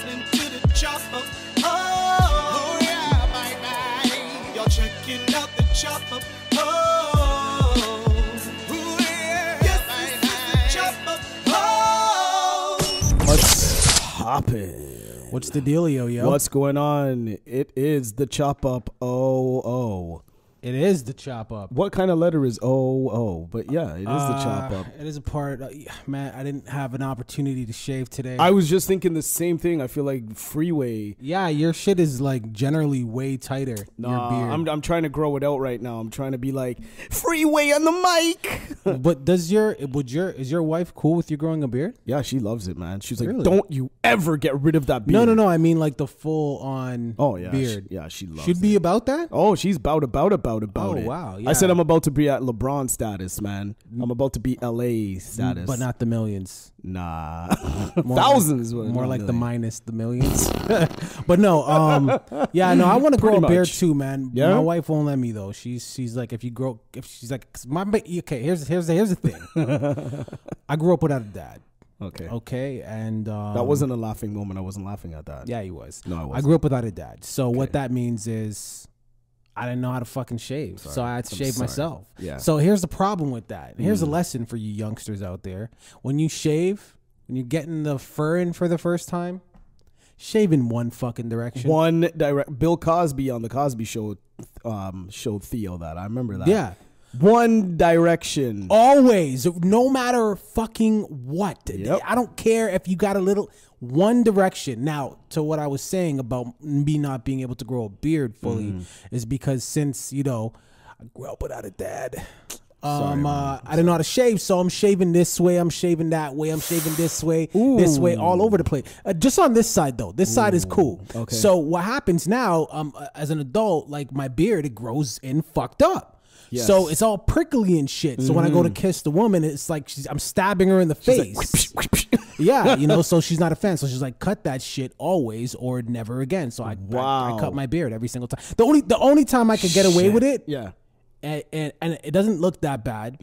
listening to the chopper. Oh, yeah, bye. Y'all checking out the chopper. Oh, yeah, yes, this is the chopper. Oh. What's hoppin'? What's the dealio, yo? What's going on? It is the chop up. Oh. It is the chop up. What kind of letter is O? But yeah, it is the chop up. It is a part. Man, I didn't have an opportunity to shave today. I was just thinking the same thing. I feel like Freeway. Yeah, your shit is like generally way tighter. Nah, your beard. I'm trying to grow it out right now. I'm trying to be like Freeway on the mic. But is your wife cool with you growing a beard? Yeah, she loves it, man. She's like, Really? don't you ever get rid of that beard. No. I mean like the full on. Oh yeah, beard. She loves Should it. be about that. Oh, she's about Oh, it. wow, yeah. I said I'm about to be at LeBron status, man. I'm about to be LA status. But not the millions. Nah. More Thousands. More like the minus the millions. But no, yeah, no, I want to grow a Pretty beard much. too, man. Yeah? My wife won't let me though. She's like, if she's like, 'cause okay, here's the thing. I grew up without a dad. Okay, and that wasn't a laughing moment. I wasn't laughing at that. Yeah, he was. No, I wasn't. I grew up without a dad. So what that means is I didn't know how to fucking shave. So I had to shave myself. Yeah. So here's the problem with that. And here's a lesson for you youngsters out there. When you shave, when you're getting the fur in for the first time, shave in one fucking direction. Bill Cosby on the Cosby Show showed Theo that. I remember that. Yeah. One direction. Always, no matter fucking what. Yep. I don't care if you got a little one direction. Now, to what I was saying about me not being able to grow a beard fully is because since, I grew up without a dad. I didn't know how to shave, so I'm shaving this way, I'm shaving that way, I'm shaving this way, all over the place. Just on this side, though. This side is cool. Okay. So what happens now, as an adult, like my beard, it grows in fucked up. Yes. So it's all prickly and shit. So when I go to kiss the woman, it's like I'm stabbing her in the face. Yeah, so she's not a fan. So she's like, cut that shit always or never again. So I cut my beard every single time. The only time I could get away with it, yeah, and it doesn't look that bad,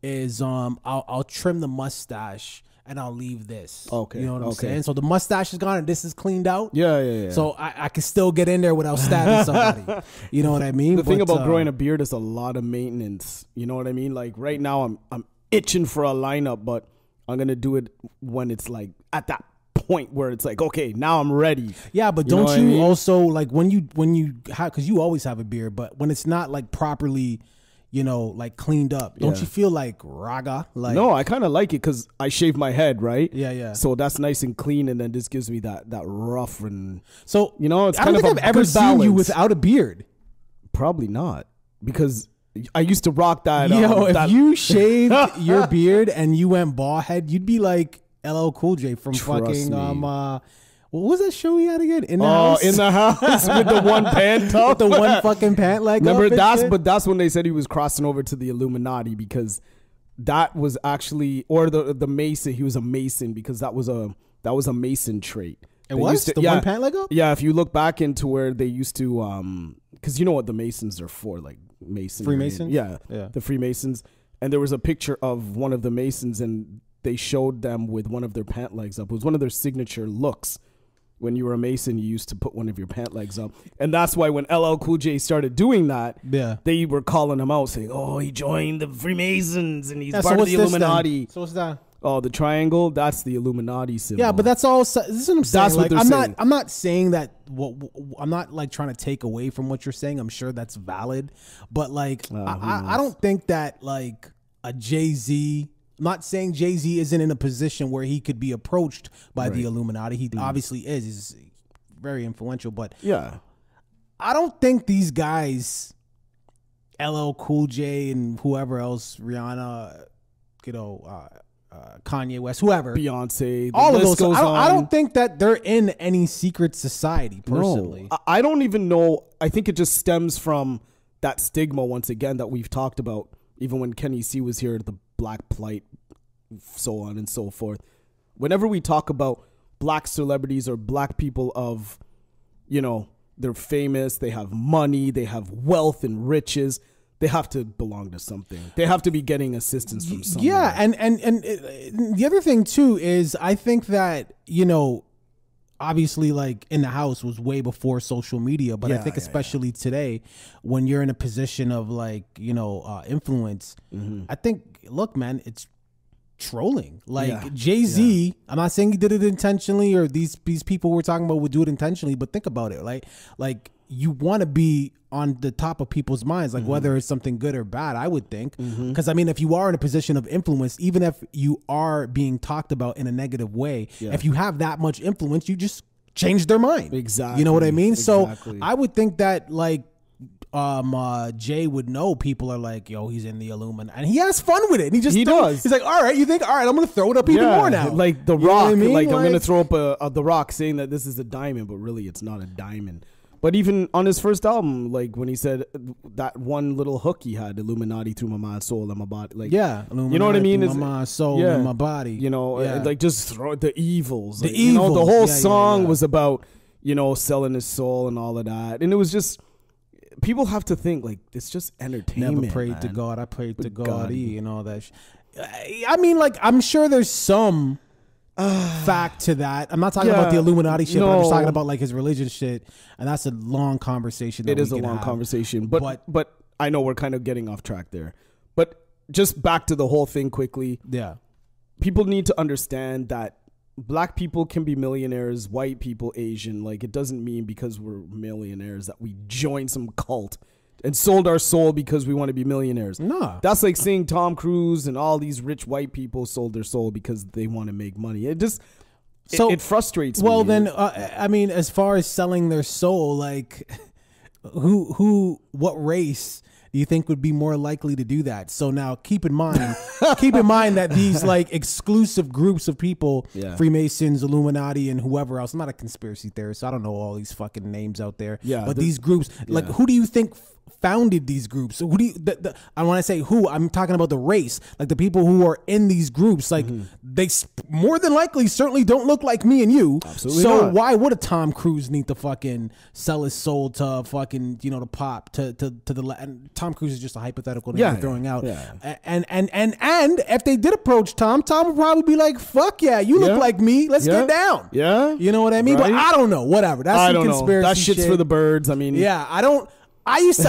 is I'll trim the mustache and I'll leave this. Okay. You know what I'm saying? So the mustache is gone and this is cleaned out. Yeah. So I can still get in there without stabbing somebody. You know what I mean? The thing about growing a beard is a lot of maintenance. You know what I mean? Like right now I'm itching for a lineup, but I'm going to do it when it's like at that point where it's like, okay, now I'm ready. Yeah, but don't you also like when you have, because you always have a beard, but when it's not like properly, like cleaned up, don't you feel like raga? Like, no, I kind of like it because I shave my head, right? Yeah. So that's nice and clean, and then this gives me that rough and so it's I kind don't think of I've ever seen you without a beard. Probably not, because I used to rock that. If you shaved your beard and you went bald head, you'd be like LL Cool J from fucking what was that show he had again? In the House? In the House with the one pant top. With the one fucking pant leg. Remember that's when they said he was crossing over to the Illuminati, because that was actually, or the Mason. He was a Mason because that was a Mason trait. It was the one pant leg up. Yeah, if you look back into where they used to, because you know what the Masons are for, like Mason. Freemasons. Yeah, the Freemasons. And there was a picture of one of the Masons, and they showed them with one of their pant legs up. It was one of their signature looks. When you were a Mason, you used to put one of your pant legs up. And that's why when LL Cool J started doing that, they were calling him out saying, oh, he joined the Freemasons and he's part of the Illuminati. So what's that? Oh, the triangle, that's the Illuminati symbol. Yeah, but that's all. This is what I'm saying. That's what they're saying. I'm not saying that. I'm not like trying to take away from what you're saying. I'm sure that's valid. But like, I don't think that like a Jay-Z. I'm not saying Jay-Z isn't in a position where he could be approached by the Illuminati. He obviously is. He's very influential. But yeah, I don't think these guys, LL Cool J and whoever else, Rihanna, Kanye West, whoever, Beyonce, all of those. I don't think that they're in any secret society, personally. No, I don't even know. I think it just stems from that stigma, once again, that we've talked about, even when Kenny C was here, the black plight, so on and so forth. Whenever we talk about black celebrities or black people of, they're famous, they have money, they have wealth and riches, they have to belong to something. They have to be getting assistance from somewhere. Yeah, and the other thing too is I think that, obviously like in the house was way before social media, but I Yeah, think yeah, especially today when you're in a position of like, you know, influence, I think, look, man, it's trolling. Like Yeah. Jay-Z, I'm not saying he did it intentionally or these people we're talking about would do it intentionally, but think about it. Like you want to be on the top of people's minds, like whether it's something good or bad, I would think. Because I mean, if you are in a position of influence, even if you are being talked about in a negative way, if you have that much influence, you just change their mind. Exactly. You know what I mean? Exactly. So I would think that like Jay would know people are like, yo, he's in the Illuminati, and he has fun with it. And he does. He's like, all right, you think, all right, I'm gonna throw it up even more now. Like The You know what Rock, I mean? like I'm gonna throw up The Rock saying that this is a diamond, but really it's not a diamond. But even on his first album, like when he said that one little hook he had, Illuminati through my mind, soul, and my body, like Illuminati, you know what I mean? my mind, soul, and my body. You know, like just throw the evils. The like, you know, the evils. whole Yeah, song yeah. was about, you know, selling his soul and all of that, and it was just people have to think like it's just entertainment. Never prayed to man. God. I prayed to God. God and all that. I mean, like, I'm sure there's some fact to that. I'm not talking about the Illuminati shit, but I'm just talking about like his religion shit, and that's a long conversation. That It is a long conversation, but I know we're kind of getting off track there. But just back to the whole thing quickly. Yeah, people need to understand that black people can be millionaires, white people, Asian. Like it doesn't mean because we're millionaires that we join some cult and sold our soul because we want to be millionaires. Nah. That's like saying Tom Cruise and all these rich white people sold their soul because they want to make money. It just it frustrates me. Well, then, I mean, as far as selling their soul, like, what race do you think would be more likely to do that? So now, keep in mind that these like exclusive groups of people, Freemasons, Illuminati, and whoever else. I'm not a conspiracy theorist, so I don't know all these fucking names out there. Yeah, but these groups, like, who do you think founded these groups? Who do you? I want to say who. I'm talking about the race, like the people who are in these groups. Like they more than likely certainly don't look like me and you. Absolutely so not. why would a Tom Cruise need to fucking sell his soul to fucking to pop to the? And Tom Cruise is just a hypothetical name I'm throwing out. Yeah. And if they did approach Tom would probably be like, "Fuck yeah, you look like me. Let's get down." Yeah, you know what I mean. Right? But I don't know. Whatever. That's some conspiracy that shit's shit. for the birds. I mean, I used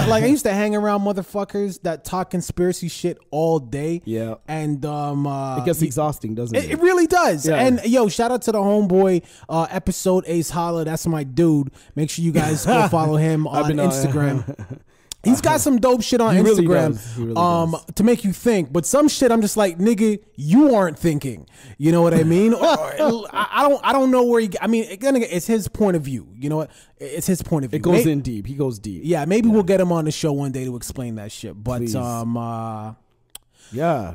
to hang around motherfuckers that talk conspiracy shit all day. Yeah. And it gets exhausting, doesn't it? It really does. Yeah. And yo, shout out to the homeboy episode Ace Holla. That's my dude. Make sure you guys go follow him on Instagram. He's got some dope shit on Instagram to make you think, but some shit I'm just like, nigga, you aren't thinking. You know what I mean? I don't know where I mean, it's his point of view. You know what? It's his point of view. It goes in deep. He goes deep. Yeah, maybe we'll get him on the show one day to explain that shit. But Please.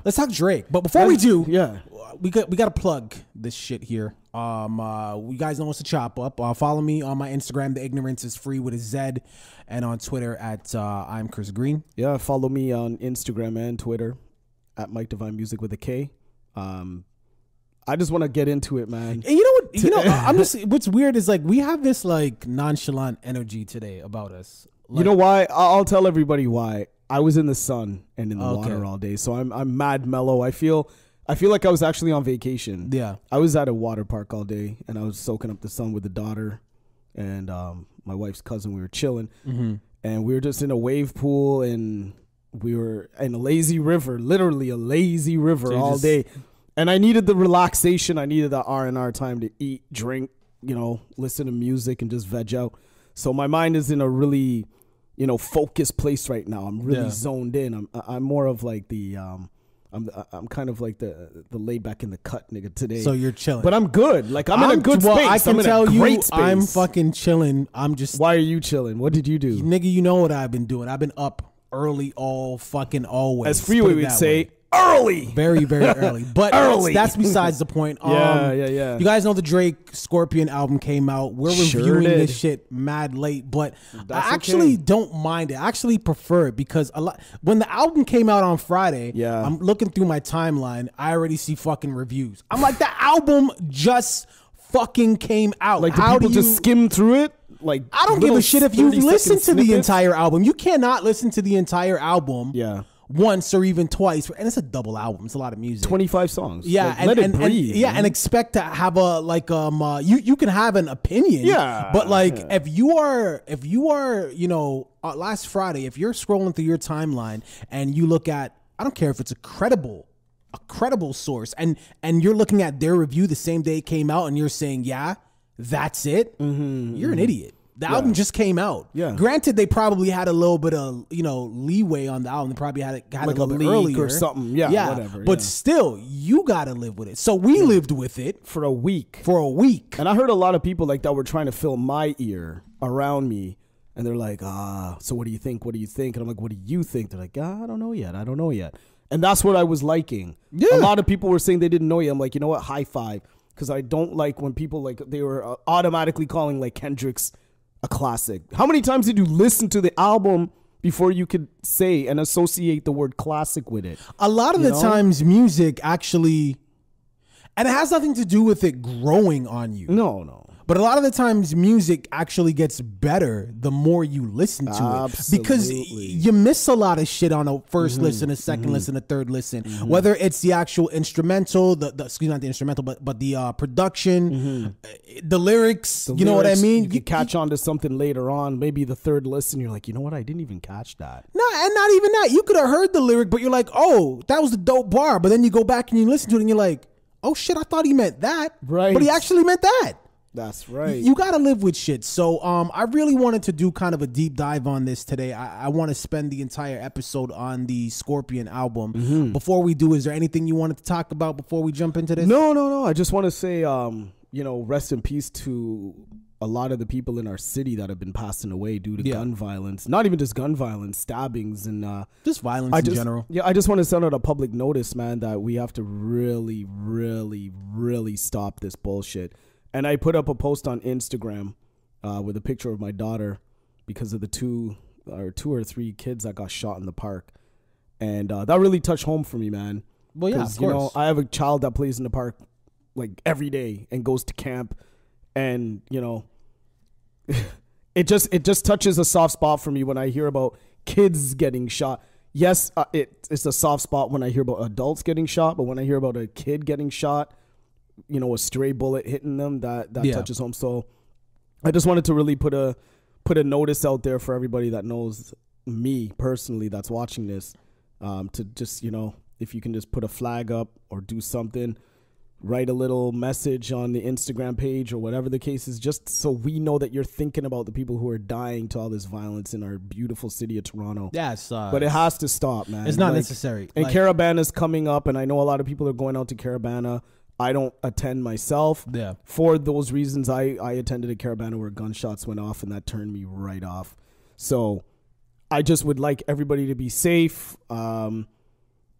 let's talk Drake. But before we do, we got to plug this shit here. You guys know what's to chop up. Follow me on my Instagram. The Ignorance is Free with a Z, and on Twitter at I'm Chris Green. Yeah, follow me on Instagram and Twitter at Mike Devine Music with a K. I just want to get into it, man. And you know what? I'm just. What's weird is like we have this like nonchalant energy today about us. Like, you know why? I'll tell everybody why. I was in the sun and in the water all day, so I'm mad mellow. I feel like I was actually on vacation. Yeah, I was at a water park all day, and I was soaking up the sun with the daughter and my wife's cousin. We were chilling, and we were just in a wave pool, and we were in a lazy river, literally a lazy river all day. And I needed the relaxation. I needed the R&R time to eat, drink, listen to music, and just veg out. So my mind is in a really, focused place right now. I'm really zoned in. I'm more of like the I'm kind of like the laid back in the cut nigga today. So you're chilling, but I'm good. Like I'm in a good space. I can tell you, space. I'm fucking chilling. I'm just. Why are you chilling? What did you do, nigga? You know what I've been doing. I've been up early all fucking always. As Freeway would say. Early, very early, but that's besides the point. Yeah. You guys know the Drake Scorpion album came out. We're reviewing this shit mad late, but I actually don't mind it. I actually prefer it because when the album came out on Friday, I'm looking through my timeline. I already see fucking reviews. I'm like, the album just fucking came out. Like, how do you just skim through it? Like, I don't give a shit if you listen to the entire album. You cannot listen to the entire album. once or even twice, and it's a double album. It's a lot of music. 25 songs. Yeah, Like, and, let it and, breathe. and, yeah, man. and expect to have a like you can have an opinion. Yeah, but like if you are last Friday, if you're scrolling through your timeline and you look at, I don't care if it's a credible source, and you're looking at their review the same day it came out, and you're saying, yeah, that's it. You're an idiot. The album just came out. Yeah. Granted, they probably had a little bit of leeway on the album. They probably had like a little bit leak earlier or something. Yeah, whatever. But yeah. still, you gotta live with it. So we lived with it for a week. And I heard a lot of people like that were trying to fill my ear around me. And they're like, so what do you think? What do you think? And I'm like, what do you think? They're like, I don't know yet. And that's what I was liking. Yeah. A lot of people were saying they didn't know yet. I'm like, you know what? High five. Because I don't like when people like they were automatically calling like Kendrick's a classic. How many times did you listen to the album before you could say and associate the word classic with it? A lot of the times music actually, and it has nothing to do with it growing on you. No. But a lot of the times music actually gets better the more you listen to it. Because you miss a lot of shit on a first listen, a second listen, a third listen. Whether it's the actual instrumental, not the instrumental, but the production, the lyrics, you know what I mean? You could catch on to something later on. Maybe the third listen, you're like, you know what? I didn't even catch that. No, and not even that. You could have heard the lyric, but you're like, oh, that was a dope bar. But then you go back and you listen to it and you're like, oh shit, I thought he meant that. Right. But he actually meant that. That's right. You got to live with shit. So I really wanted to do kind of a deep dive on this today. I want to spend the entire episode on the Scorpion album. Before we do, is there anything you wanted to talk about before we jump into this? No. I just want to say, rest in peace to a lot of the people in our city that have been passing away due to gun violence. Not even just gun violence, stabbings and just violence in general. Yeah, I just want to send out a public notice, man, that we have to really, really, really stop this bullshit. And I put up a post on Instagram with a picture of my daughter because of the two or three kids that got shot in the park. And that really touched home for me, man. Well, yeah, of course. I have a child that plays in the park like every day and goes to camp. And, it just touches a soft spot for me when I hear about kids getting shot. Yes, it's a soft spot when I hear about adults getting shot. But when I hear about a kid getting shot, a stray bullet hitting them, that touches home. So I just wanted to really put a notice out there for everybody that knows me personally that's watching this, to just, if you can just put a flag up or do something, write a little message on the Instagram page or whatever the case is, just so we know that you're thinking about the people who are dying to all this violence in our beautiful city of Toronto. Yes, but it has to stop, man. It's not necessary. And Carabana's coming up, and I know a lot of people are going out to Carabana. I don't attend myself. Yeah. For those reasons, I attended a Carabana where gunshots went off, and that turned me right off. So I just would like everybody to be safe.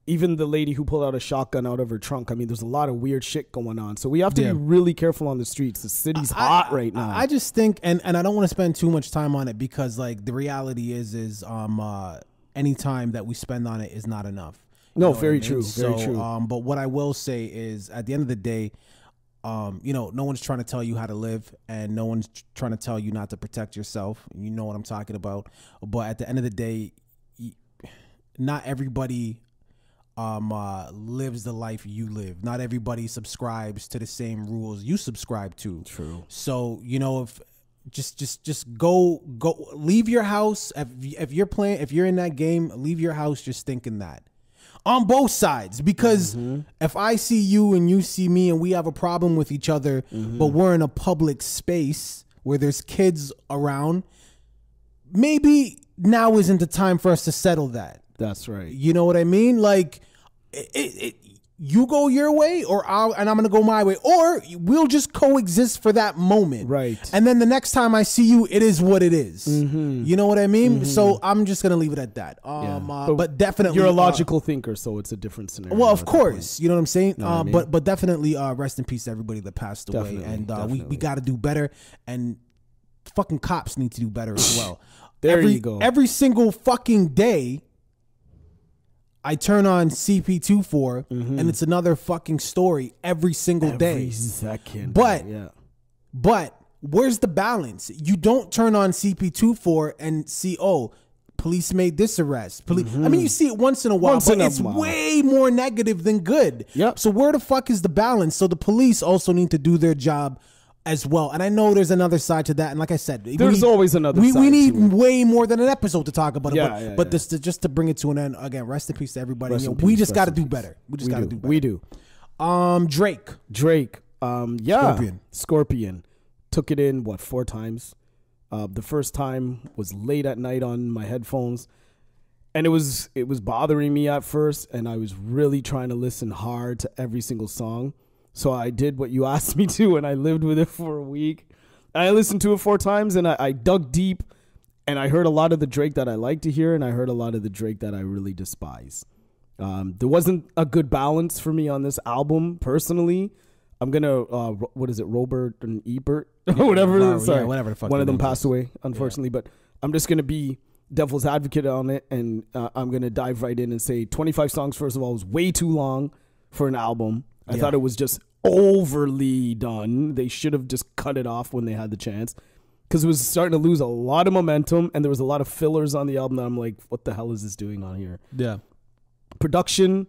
Even the lady who pulled out a shotgun out of her trunk. I mean, there's a lot of weird shit going on. So we have to be really careful on the streets. The city's hot right now. I just think, and I don't want to spend too much time on it because, like, the reality is any time that we spend on it is not enough. No, very true. Very true. But what I will say is, at the end of the day, no one's trying to tell you how to live, and no one's trying to tell you not to protect yourself. You know what I'm talking about. But at the end of the day, not everybody lives the life you live. Not everybody subscribes to the same rules you subscribe to. True. So if just go leave your house if you're in that game, leave your house just thinking that. On both sides, because if I see you and you see me and we have a problem with each other, but we're in a public space where there's kids around, maybe now isn't the time for us to settle that. That's right. You know what I mean? Like, you go your way, and I'm gonna go my way, or we'll just coexist for that moment, right? And then the next time I see you, it is what it is. You know what I mean? So I'm just gonna leave it at that. But definitely, you're a logical thinker, so it's a different scenario. Well, of course, you know what I'm saying. But definitely, rest in peace to everybody that passed away, and we got to do better, and fucking cops need to do better as well. You go. Every single fucking day, I turn on CP24 and it's another fucking story every single day. Every second. But where's the balance? You don't turn on CP24 and see, police made this arrest. I mean, you see it once in a while, but it's way more negative than good. Yep. So where the fuck is the balance? So the police also need to do their job as well. And I know there's another side to that. And like I said, there's always another side. We need way more than an episode to talk about it. But this, just to bring it to an end, again, rest in peace to everybody. We just got to do better. We just got to do better. We do. Drake. Scorpion. Took it in, 4 times? The first time was late at night on my headphones. And it was bothering me at first. And I was really trying to listen hard to every single song. So I did what you asked me to, and I lived with it for a week. I listened to it 4 times, and I dug deep, and I heard a lot of the Drake that I like to hear, and I heard a lot of the Drake that I really despise. There wasn't a good balance for me on this album, personally. I'm going to, Robert and Ebert? Whatever. Sorry. Whatever the fuck. One of them passed away, unfortunately, but I'm just going to be devil's advocate on it, and I'm going to dive right in and say 25 songs, first of all, was way too long for an album. I thought it was just overly done. They should have just cut it off when they had the chance, because it was starting to lose a lot of momentum, and there was a lot of fillers on the album that I'm like, what the hell is this doing on here? Yeah. Production,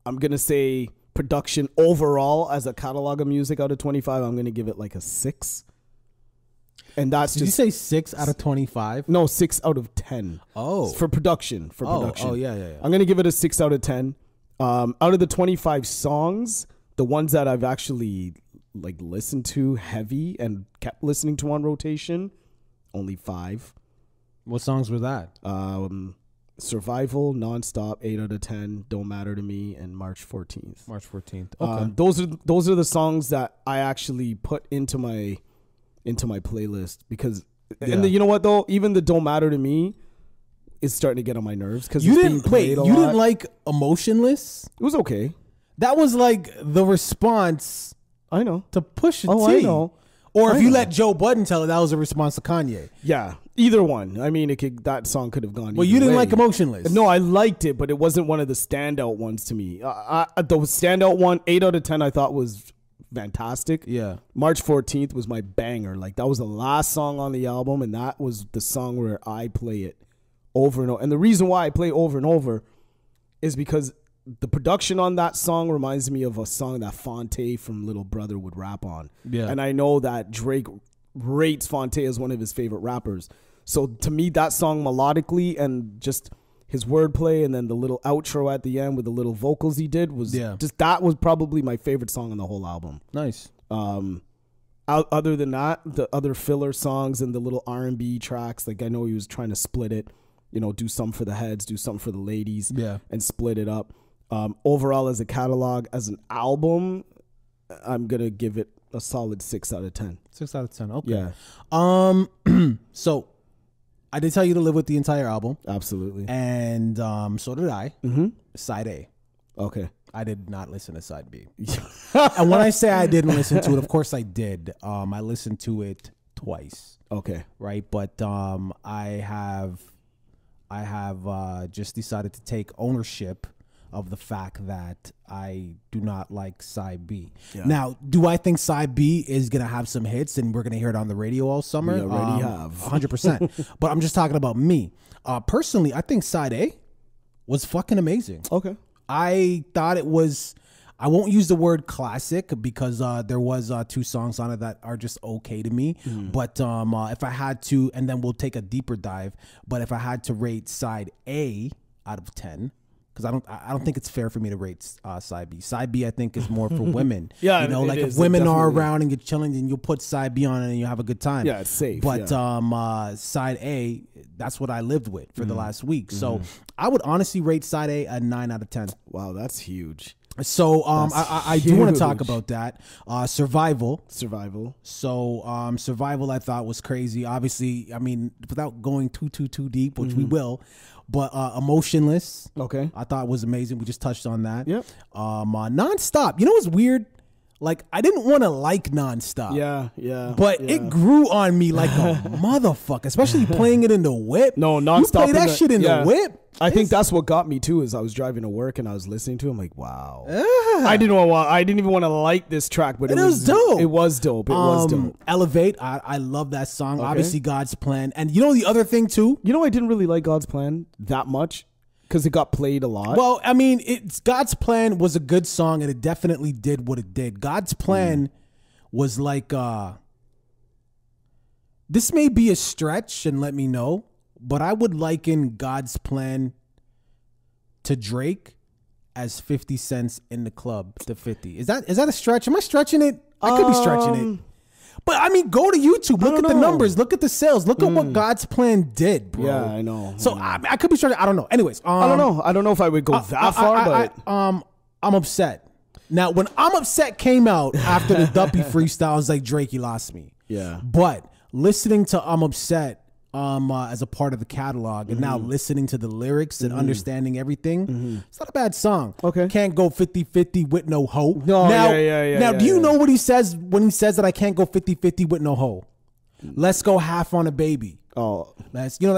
I'm going to say production overall as a catalog of music out of 25, I'm going to give it like a 6. And that's Did you say 6 out of 25? No, 6 out of 10. Oh. For production. Oh, yeah. I'm going to give it a 6 out of 10. Out of the 25 songs, the ones that I've actually listened to heavy and kept listening to on rotation, only 5. What songs were that? Survival, Nonstop, 8 out of 10, Don't Matter to Me, and March 14th. March 14th. Okay. Those are the songs that I actually put into my playlist, because and you know what though, even the Don't Matter to Me is starting to get on my nerves, because you didn't like Emotionless? It was okay. That was like the response. I know to Pusha T. I know. Or if you let Joe Budden tell it, that was a response to Kanye. Yeah, either one. I mean, that song could have gone. Well, you didn't like Emotionless. No, I liked it, but it wasn't one of the standout ones to me. The standout one, 8 out of 10, I thought was fantastic. Yeah. March 14th was my banger. Like, that was the last song on the album, and that was the song where I play it over and over. And the reason why I play over and over is because the production on that song reminds me of a song that Fonte from Little Brother would rap on. Yeah. And I know that Drake rates Fonte as one of his favorite rappers. So to me, that song melodically and just his wordplay, and then the little outro at the end with the little vocals he did was that was probably my favorite song on the whole album. Nice. Other than that, the other filler songs and the little R&B tracks, like I know he was trying to split it, do some for the heads, do something for the ladies, and split it up. Overall, as a catalog, as an album, I'm gonna give it a solid 6 out of 10. 6 out of 10. Okay. Yeah. So I did tell you to live with the entire album. Absolutely. And so did I. Mm-hmm. Side A. Okay. I did not listen to Side B. And when I say I didn't listen to it, of course I did. I listened to it twice. Okay. Right. But I have just decided to take ownership of the fact that I do not like Side B. Yeah. Now, do I think Side B is going to have some hits and we're going to hear it on the radio all summer? We already have. 100%. But I'm just talking about me. Personally, I think Side A was fucking amazing. Okay. I thought it was, I won't use the word classic because there was 2 songs on it that are just okay to me. But if I had to, and then we'll take a deeper dive, but if I had to rate Side A out of 10, because I don't think it's fair for me to rate Side B. Side B, I think, is more for women. Yeah, like if women are around and you're chilling, then you'll put Side B on it and you have a good time. Yeah, it's safe. But Side A, that's what I lived with for the last week. So I would honestly rate Side A a 9 out of 10. Wow, that's huge. So I do want to talk about that. Survival. So Survival I thought was crazy. Obviously, I mean, without going too deep, which we will. But Emotionless, okay, I thought was amazing. We just touched on that. Yep. Nonstop. You know what's weird? Like, I didn't want to like Nonstop. Yeah. But it grew on me like a motherfucker, especially playing it in the whip. No, Nonstop. You play that shit in the whip. I think that's what got me too. Is I was driving to work and I was listening to him like, wow. I didn't even want to like this track, but it was dope. It was dope. It was dope. Elevate. I love that song. Okay. Obviously, God's Plan. And you know the other thing too. You know, I didn't really like God's Plan that much because it got played a lot. Well, I mean, God's Plan was a good song and it definitely did what it did. God's Plan was like, this may be a stretch, and let me know. But I would liken God's Plan to Drake as 50 cents in the club to 50. Is that a stretch? Am I stretching it? I could be stretching it. But I mean, go to YouTube. Look at the numbers. Look at the sales. Look at what God's Plan did, bro. Yeah, I know. So I could be stretching. I don't know. Anyways. I don't know. I don't know if I would go that far, but... I'm upset. Now, when I'm Upset came out after the Duppy freestyle, I was like, Drake, you lost me. Yeah. But listening to I'm Upset as a part of the catalog and now listening to the lyrics and understanding everything, it's not a bad song. Okay. Can't go 50-50 with no hoe. No, now, do you know what he says when he says that I can't go 50-50 with no hoe? Let's go half on a baby. Oh, let's go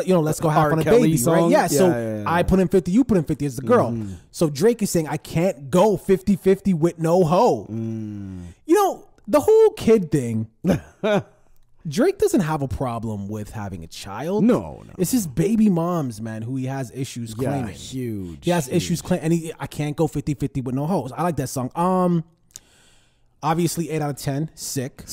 half R. on a Kelly baby, song? right? Yeah, so Yeah. I put in 50, you put in 50 as the girl. So Drake is saying I can't go 50-50 with no hoe. You know, the whole kid thing, Drake doesn't have a problem with having a child. No. It's his baby moms, man, who he has issues claiming. Yeah, huge. He has issues claiming, and I can't go 50-50 with no hoes. I like that song. Obviously 8 out of 10, sick.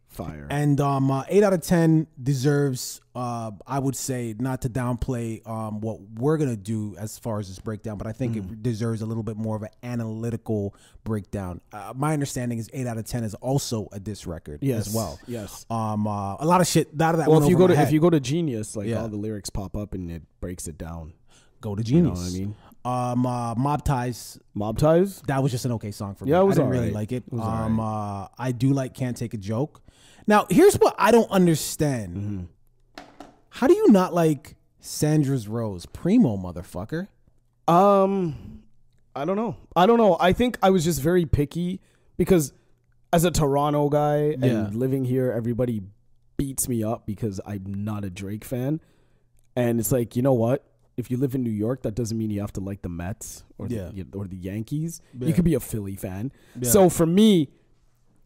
Fire. And 8 out of 10 deserves, I would say, not to downplay what we're going to do as far as this breakdown, but I think it deserves a little bit more of an analytical breakdown. My understanding is 8 out of 10 is also a diss record as well. Yes. A lot of shit out of that. Well, if you go to Genius, like all the lyrics pop up and it breaks it down. Go to Genius. You know what I mean? Mob Ties. Mob Ties? That was just an okay song for me. Yeah, it was I didn't really like it. I do like Can't Take a Joke. Now, here's what I don't understand. How do you not like Sandra's Rose? Primo, motherfucker. I don't know. I think I was just very picky because as a Toronto guy and living here, everybody beats me up because I'm not a Drake fan. And it's like, you know what? If you live in New York, that doesn't mean you have to like the Mets or the Yankees. Yeah. You could be a Philly fan. Yeah. So for me,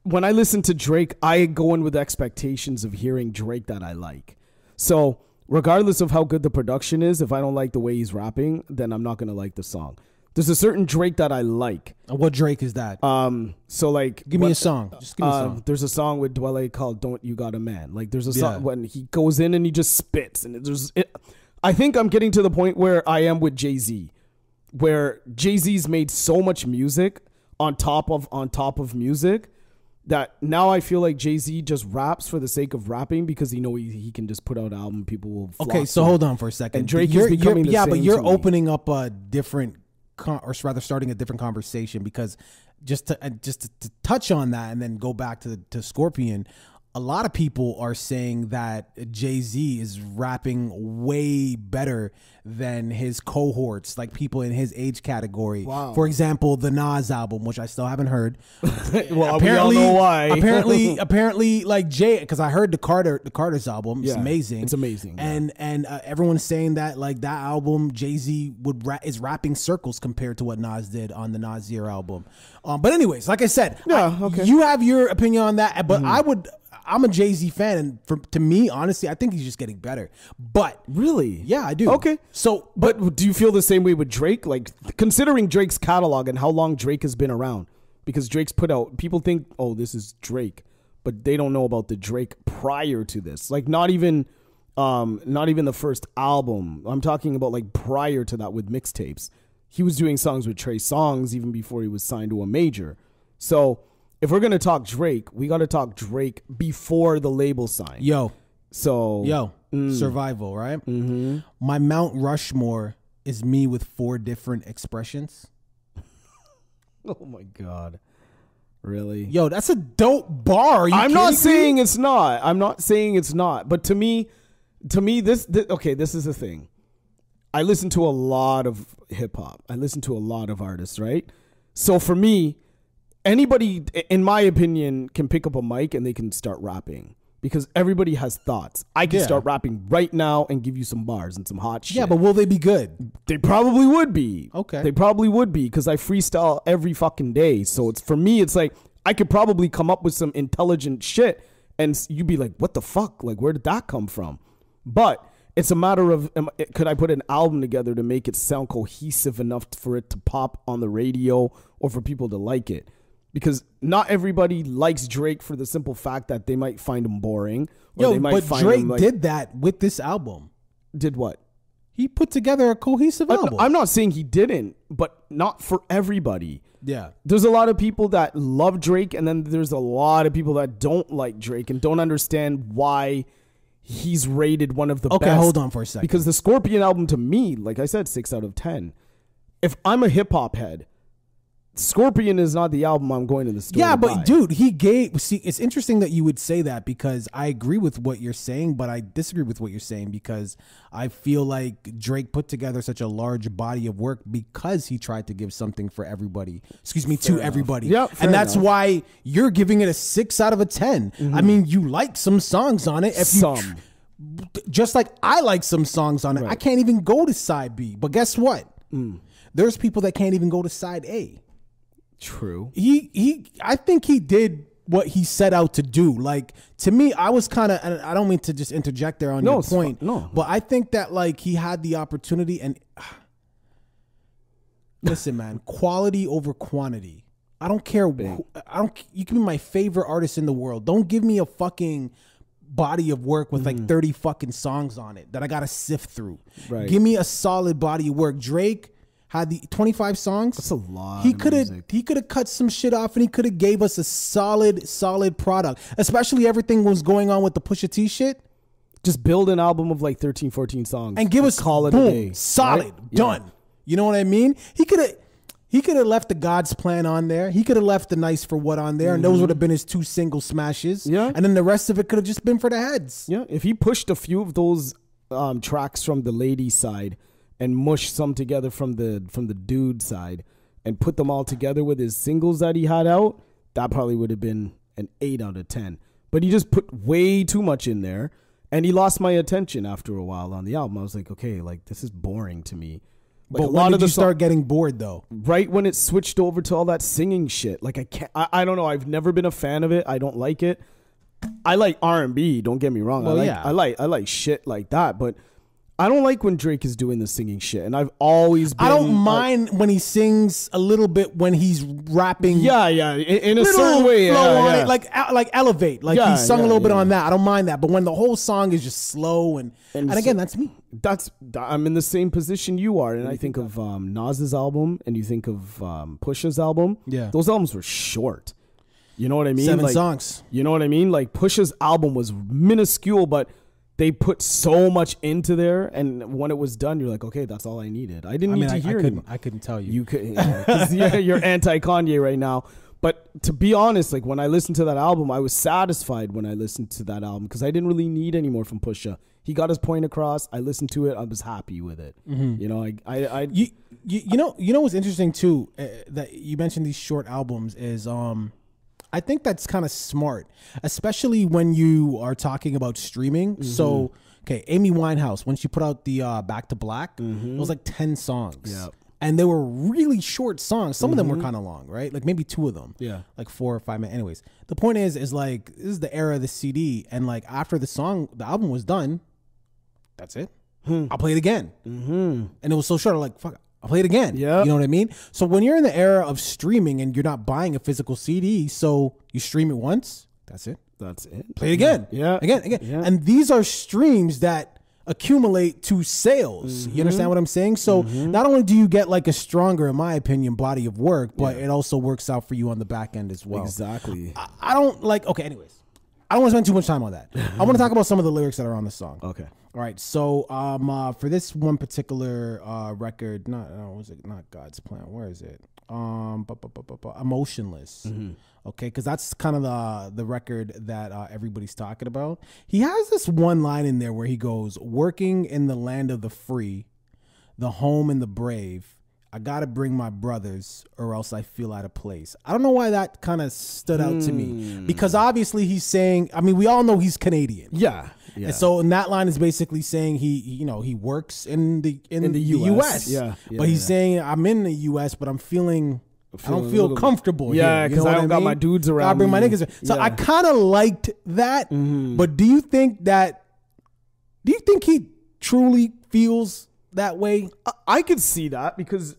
when I listen to Drake, I go in with expectations of hearing Drake that I like. So regardless of how good the production is, if I don't like the way he's rapping, then I'm not going to like the song. There's a certain Drake that I like. What Drake is that? So like, give me a song. Just give me a song. There's a song with Dwele called "Don't You Got a Man." Like, there's a song when he goes in and he just spits, and I think I'm getting to the point where I am with Jay-Z, where Jay-Z's made so much music on top of music that now I feel like Jay-Z just raps for the sake of rapping because he can just put out an album, people will flock. Okay, so hold on for a second. And Drake is becoming the same. But you're opening up a different, or rather starting a different conversation, because just to touch on that and then go back to Scorpion. A lot of people are saying that Jay-Z is rapping way better than his cohorts, like people in his age category. Wow. For example, the Nas album, which I still haven't heard. Well, apparently, we all know why. apparently, like Jay, because I heard the Carter's album. It's amazing. It's amazing. Yeah. And everyone's saying that like that album, Jay-Z is rapping circles compared to what Nas did on the Nasir album. But anyways, like I said, you have your opinion on that, but I'm a Jay-Z fan, and to me, honestly, I think he's just getting better. But really, yeah, I do. Okay, so but do you feel the same way with Drake? Like, considering Drake's catalog and how long Drake has been around, because Drake's put out, people think, oh, this is Drake, but they don't know about the Drake prior to this. Like, not even the first album. I'm talking about like prior to that with mixtapes. He was doing songs with Trey Songz even before he was signed to a major. So if we're going to talk Drake, we got to talk Drake before the label sign. Survival, right? Mm-hmm. My Mount Rushmore is me with 4 different expressions. Oh, my God. Really? Yo, that's a dope bar. I'm not saying it's not. I'm not saying it's not. But to me, this is the thing. I listen to a lot of hip-hop. I listen to a lot of artists, right? So for me, anybody, in my opinion, can pick up a mic and they can start rapping. because everybody has thoughts. I can Yeah. start rapping right now and give you some bars and some hot shit. Yeah, but will they be good? They probably would be. Okay. They probably would be because I freestyle every fucking day. So it's for me, it's like I could probably come up with some intelligent shit and you'd be like, what the fuck? Like, where did that come from? But it's a matter of, could I put an album together to make it sound cohesive enough for it to pop on the radio or for people to like it? Because not everybody likes Drake for the simple fact that they might find him boring. Or they might but find Drake him like, did that with this album. did what? He put together a cohesive album. I'm not saying he didn't, but not for everybody. Yeah. There's a lot of people that love Drake, and then there's a lot of people that don't like Drake and don't understand why he's rated one of the best. Okay, hold on for a second. Because the Scorpion album, to me, like I said, 6 out of 10. If I'm a hip hop head, Scorpion is not the album I'm going to the store. Yeah, to but buy. dude, see, it's interesting that you would say that because I agree with what you're saying, but I disagree with what you're saying because I feel like Drake put together such a large body of work because he tried to give something for everybody. Excuse me, to everybody. Yeah, fair and that's enough. why you're giving it a 6 out of a 10. I mean, you like some songs on it. Just like I like some songs on it. Right. I can't even go to side B, but guess what? There's people that can't even go to side A. True. I think he did what he set out to do. Like, to me, I was kind of, and I don't mean to just interject there on your point. No. But I think that like he had the opportunity and listen, man, quality over quantity. I don't care. You can be my favorite artist in the world. Don't give me a fucking body of work with like 30 fucking songs on it that I got to sift through. Right. Give me a solid body of work. Drake had the 25 songs. That's a lot. He of could have music. he could have cut some shit off and he could have gave us a solid product. Especially everything was going on with the Pusha T shit. Just build an album of like 13, 14 songs And give us call it boom, a day. solid, Right? done. Yeah. You know what I mean? He could have left the God's Plan on there. He could have left the Nice for What on there, and those would have been his 2 single smashes. Yeah. And then the rest of it could have just been for the heads. Yeah, if he pushed a few of those tracks from the lady side and mushed some together from the dude side and put them all together with his singles that he had out, that probably would have been an 8 out of 10. But he just put way too much in there, and he lost my attention after a while on the album. I was like, okay, like this is boring to me. Like, But when did you start getting bored though? right when it switched over to all that singing shit. Like I don't know. I've never been a fan of it. I don't like it. I like R&B. Don't get me wrong. Well, I like shit like that. But I don't like when Drake is doing the singing shit. And I've always been. I don't mind when he sings a little bit when he's rapping. Yeah. In a Little certain way. flow Yeah, on yeah. it, like elevate. Like Yeah, he sung a yeah, little bit yeah. on that. I don't mind that. But when the whole song is just slow and again, that's me. I'm in the same position you are. And I think of Nas's album and you think of Pusha's album. Yeah. Those albums were short. You know what I mean? 7 Like, songs. You know what I mean? Like Pusha's album was minuscule, but they put so much into there, and when it was done, you're like, okay, that's all I needed. I didn't need to hear it. I couldn't tell you. You could, 'cause you're anti-Kanye right now. But to be honest, like when I listened to that album, I was satisfied when I listened to that album because I didn't really need any more from Pusha. He got his point across. I listened to it. I was happy with it. You know, You know what's interesting too that you mentioned these short albums is I think that's kind of smart, especially when you are talking about streaming. So, okay, Amy Winehouse, when she put out the Back to Black, it was like 10 songs. Yeah. And they were really short songs. Some of them were kind of long, right? Like maybe 2 of them. Yeah. Like 4 or 5 minutes. Anyways, the point is like, this is the era of the CD. And like after the album was done, that's it. I'll play it again. And it was so short. I'm like, fuck, I'll play it again. Yeah. You know what I mean? So when you're in the era of streaming and you're not buying a physical CD, so you stream it once, that's it. that's it. Play it again. Yeah. Again. Yeah. And these are streams that accumulate to sales. You understand what I'm saying? So not only do you get like a stronger, in my opinion, body of work, but it also works out for you on the back end as well. Exactly. I don't like, okay, anyways. I don't want to spend too much time on that. I want to talk about some of the lyrics that are on the song. Okay. All right, so for this one particular record, was it not God's Plan? Where is it? Emotionless. Okay, because that's kind of the record that everybody's talking about. He has this one line in there where he goes, "Working in the land of the free, the home and the brave. I gotta bring my brothers or else I feel out of place. I don't know why that kind of stood out to me, because obviously he's saying, I mean, we all know he's Canadian. Yeah. And so in that line is basically saying he works in the US. Yeah. But he's saying I'm in the US, but I don't feel comfortable here. Yeah, because I don't got my dudes around. I bring my niggas. So I kind of liked that. But do you think he truly feels that way? I could see that, because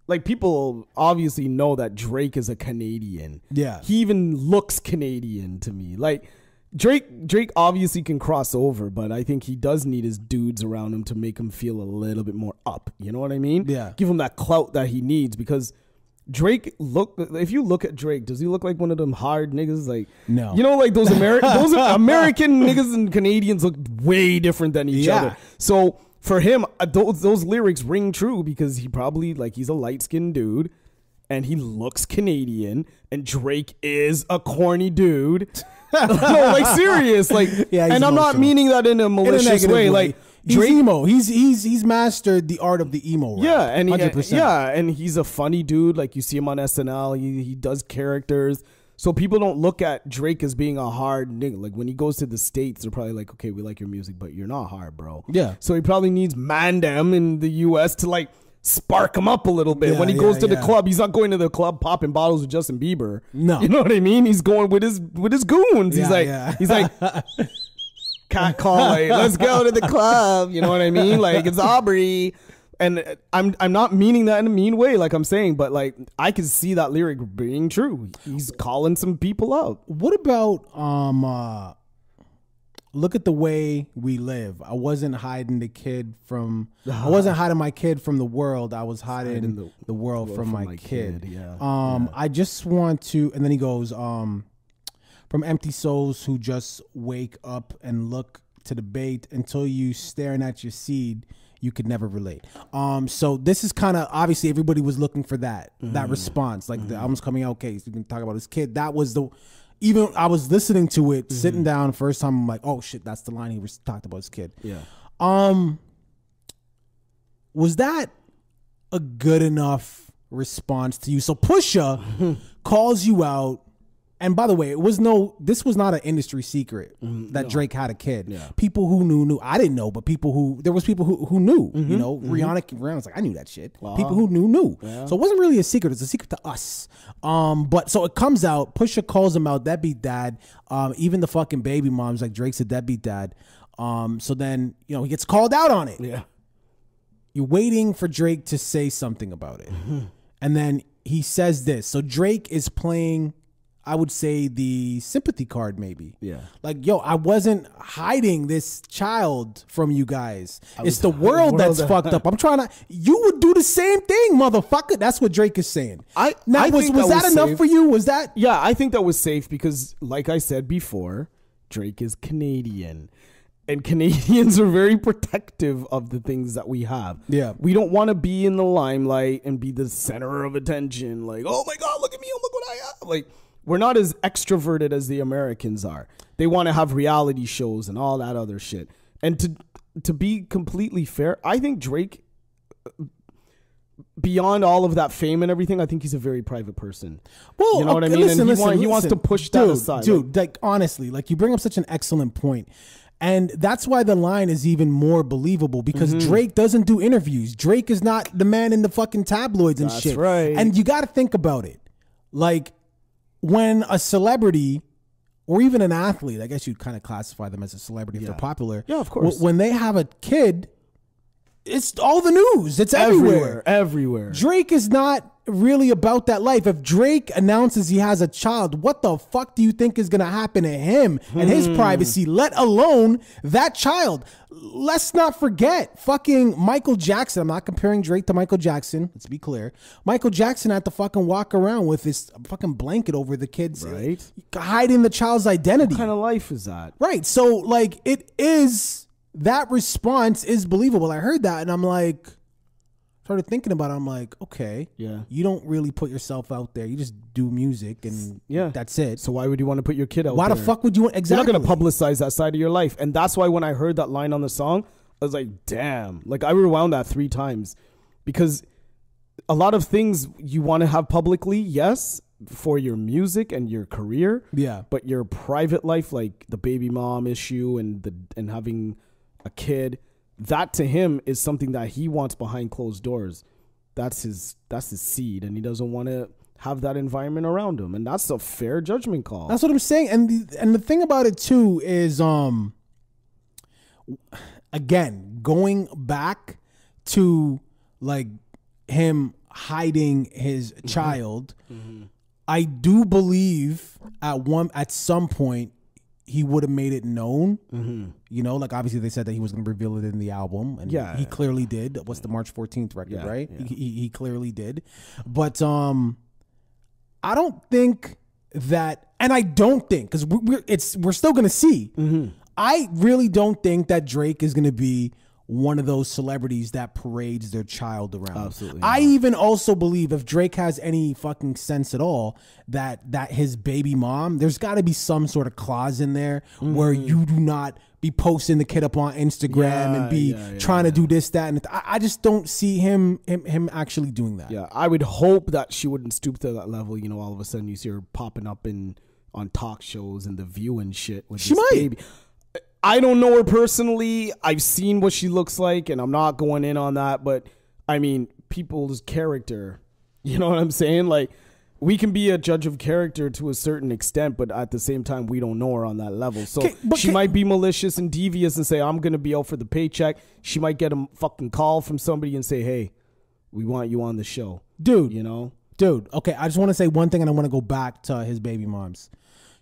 like people obviously know that Drake is a Canadian. Yeah. He even looks Canadian to me. Like Drake obviously can cross over, but I think he does need his dudes around him to make him feel a little bit more up. You know what I mean? Yeah. Give him that clout that he needs, because Drake if you look at Drake, does he look like one of them hard niggas? Like, no. You know, like those American niggas and Canadians look way different than each other. So for him, those lyrics ring true, because he probably, like, he's a light-skinned dude and he looks Canadian, and Drake is a corny dude. No, like, serious. Like, yeah, and I'm not meaning that in a malicious way. Like, Drake, he's emo. He's mastered the art of the emo rap. Yeah, and 100%. And he's a funny dude. Like, you see him on SNL. He does characters. So people don't look at Drake as being a hard nigga. Like, when he goes to the States, they're probably like, okay, we like your music, but you're not hard, bro. Yeah. So he probably needs Mandem in the US to, like, spark him up a little bit. When he goes to the club, he's not going to the club popping bottles with Justin Bieber. No. You know what I mean? He's going with his goons. He's like, cat call, like, let's go to the club. You know what I mean? Like, it's Aubrey. And I'm not meaning that in a mean way, like I'm saying, but like I can see that lyric being true. He's calling some people out. What about look at the way we live? I wasn't hiding my kid from the world. I was hiding the world from my kid. Yeah. I just want to, and then he goes, from empty souls who just wake up and look to the bait until you staring at your seed. You could never relate. So this is kind of, obviously everybody was looking for that response. Like the album's coming out, okay, so you can talk about his kid. That was even I was listening to it, sitting down first time, I'm like, oh shit, that's the line he talked about his kid. Yeah. Was that a good enough response to you? So Pusha calls you out. And by the way, this was not an industry secret that Drake had a kid. Yeah. People who knew. I didn't know, but there was people who knew, you know, Rihanna's like, I knew that shit. People who knew. Yeah. So it wasn't really a secret. It's a secret to us. But so it comes out, Pusha calls him out, deadbeat dad. Even the fucking baby mom's like, Drake's a deadbeat dad. So then, you know, he gets called out on it. Yeah. You're waiting for Drake to say something about it. And then he says this. So Drake is playing, I would say, the sympathy card, maybe. Yeah. Like, yo, I wasn't hiding this child from you guys. It's the world that's fucked up. I'm trying to. You would do the same thing, motherfucker. That's what Drake is saying. Was that enough for you? Was that? Yeah, I think that was safe because, like I said before, Drake is Canadian. And Canadians are very protective of the things that we have. Yeah. We don't want to be in the limelight and be the center of attention. Like, oh my God, look at me. Oh, look what I have. Like, we're not as extroverted as the Americans are. They want to have reality shows and all that other shit. And to be completely fair, I think Drake, beyond all of that fame and everything, I think he's a very private person. Well, you know what I mean? Listen, he wants to push that aside. Dude, like honestly, like you bring up such an excellent point. And that's why the line is even more believable because Drake doesn't do interviews. Drake is not the man in the fucking tabloids and shit. That's right. And you got to think about it. Like when a celebrity or even an athlete, I guess you'd kind of classify them as a celebrity if they're popular. Yeah, of course. When they have a kid, it's all the news. It's everywhere. Drake is not really about that life. If Drake announces he has a child, what the fuck do you think is going to happen to him and his privacy, let alone that child? Let's not forget fucking Michael Jackson. I'm not comparing Drake to Michael Jackson. Let's be clear. Michael Jackson had to fucking walk around with this fucking blanket over the kids, right? Hiding the child's identity. What kind of life is that? Right. So like it is, that response is believable. I heard that and I'm like, started thinking about it. I'm like, okay, yeah, you don't really put yourself out there. You just do music and that's it. So why would you want to put your kid out there? Why the fuck would you want? Exactly. You're not going to publicize that side of your life. And that's why when I heard that line on the song, I was like, damn. Like I rewound that 3 times because a lot of things you want to have publicly, yes, for your music and your career. Yeah. But your private life, like the baby mom issue and having a kid, that to him is something that he wants behind closed doors. That's his seed, and he doesn't want to have that environment around him, and that's a fair judgment call. That's what I'm saying. And the thing about it too is, again, going back to like him hiding his child, I do believe at some point he would have made it known. You know, like obviously they said that he was going to reveal it in the album, and he clearly did. What's the March 14th record, right? Yeah. He clearly did. But I don't think that, and I don't think, because we're still going to see. I really don't think that Drake is going to be one of those celebrities that parades their child around. Absolutely. I even also believe, if Drake has any fucking sense at all, that his baby mom, there's got to be some sort of clause in there where you do not be posting the kid up on Instagram and be trying to do this, that, and I just don't see him actually doing that. Yeah, I would hope that she wouldn't stoop to that level. You know, all of a sudden you see her popping up on talk shows and The View and shit with this baby. I don't know her personally. I've seen what she looks like, and I'm not going in on that. But I mean, people's character. You know what I'm saying? Like, we can be a judge of character to a certain extent, but at the same time, we don't know her on that level. So she might be malicious and devious and say, I'm going to be out for the paycheck. She might get a fucking call from somebody and say, hey, we want you on the show. Dude. You know? Dude, okay, I just want to say one thing, and I want to go back to his baby moms.